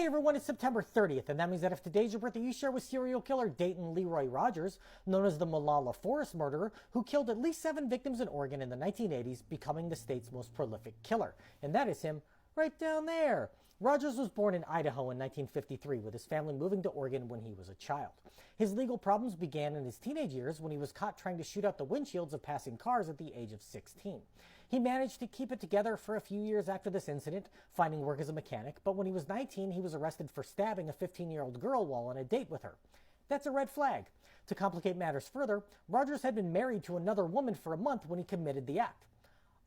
everyone, it's September 30th, and that means that if today's your birthday, you share with serial killer Dayton Leroy Rogers, known as the Malala Forest murderer, who killed at least 7 victims in Oregon in the 1980s, becoming the state's most prolific killer. And that is him right down there. Rogers was born in Idaho in 1953, with his family moving to Oregon when he was a child. His legal problems began in his teenage years when he was caught trying to shoot out the windshields of passing cars at the age of 16. He managed to keep it together for a few years after this incident, finding work as a mechanic, but when he was 19, he was arrested for stabbing a 15-year-old girl while on a date with her. That's a red flag. To complicate matters further, Rogers had been married to another woman for a month when he committed the act.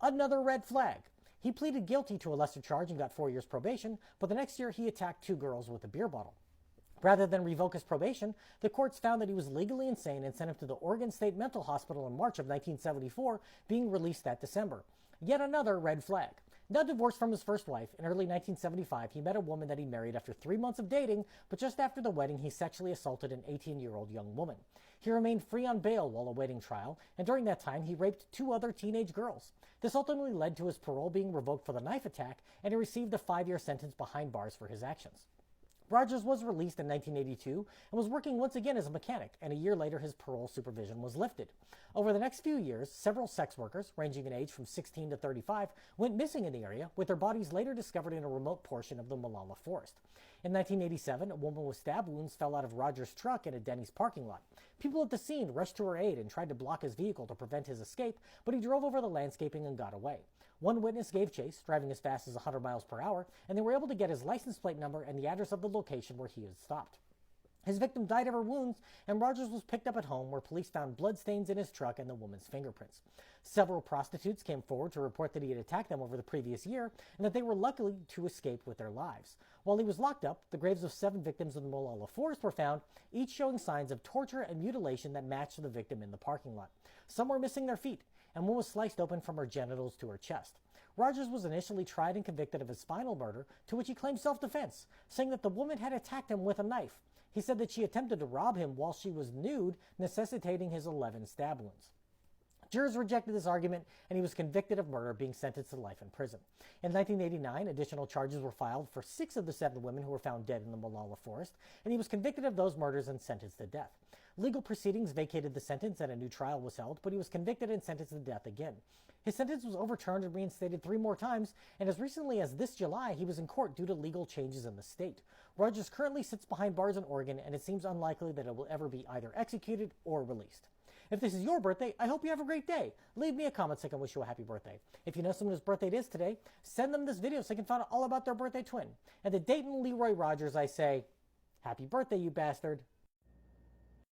Another red flag. He pleaded guilty to a lesser charge and got 4 years probation, but the next year he attacked 2 girls with a beer bottle. Rather than revoke his probation, the courts found that he was legally insane and sent him to the Oregon State Mental Hospital in March of 1974, being released that December. Yet another red flag. Now divorced from his first wife, in early 1975, he met a woman that he married after 3 months of dating, but just after the wedding, he sexually assaulted an 18-year-old young woman. He remained free on bail while awaiting trial, and during that time, he raped 2 other teenage girls. This ultimately led to his parole being revoked for the knife attack, and he received a 5-year sentence behind bars for his actions. Rogers was released in 1982 and was working once again as a mechanic, and a year later his parole supervision was lifted. Over the next few years, several sex workers, ranging in age from 16 to 35, went missing in the area, with their bodies later discovered in a remote portion of the Malala Forest. In 1987, a woman with stab wounds fell out of Rogers' truck in a Denny's parking lot. People at the scene rushed to her aid and tried to block his vehicle to prevent his escape, but he drove over the landscaping and got away. One witness gave chase, driving as fast as 100 miles per hour, and they were able to get his license plate number and the address of the location where he had stopped. His victim died of her wounds, and Rogers was picked up at home where police found bloodstains in his truck and the woman's fingerprints. Several prostitutes came forward to report that he had attacked them over the previous year and that they were lucky to escape with their lives. While he was locked up, the graves of 7 victims in the Malala Forest were found, each showing signs of torture and mutilation that matched the victim in the parking lot. Some were missing their feet, and one was sliced open from her genitals to her chest. Rogers was initially tried and convicted of a spinal murder, to which he claimed self-defense, saying that the woman had attacked him with a knife. He said that she attempted to rob him while she was nude, necessitating his 11 stab wounds. Jurors rejected this argument, and he was convicted of murder, being sentenced to life in prison. In 1989, additional charges were filed for 6 of the 7 women who were found dead in the Malala Forest, and he was convicted of those murders and sentenced to death. Legal proceedings vacated the sentence and a new trial was held, but he was convicted and sentenced to death again. His sentence was overturned and reinstated 3 more times, and as recently as this July, he was in court due to legal changes in the state. Rogers currently sits behind bars in Oregon, and it seems unlikely that it will ever be either executed or released. If this is your birthday, I hope you have a great day. Leave me a comment so I can wish you a happy birthday. If you know someone whose birthday it is today, send them this video so I can find out all about their birthday twin. And to Dayton Leroy Rogers, I say, happy birthday, you bastard.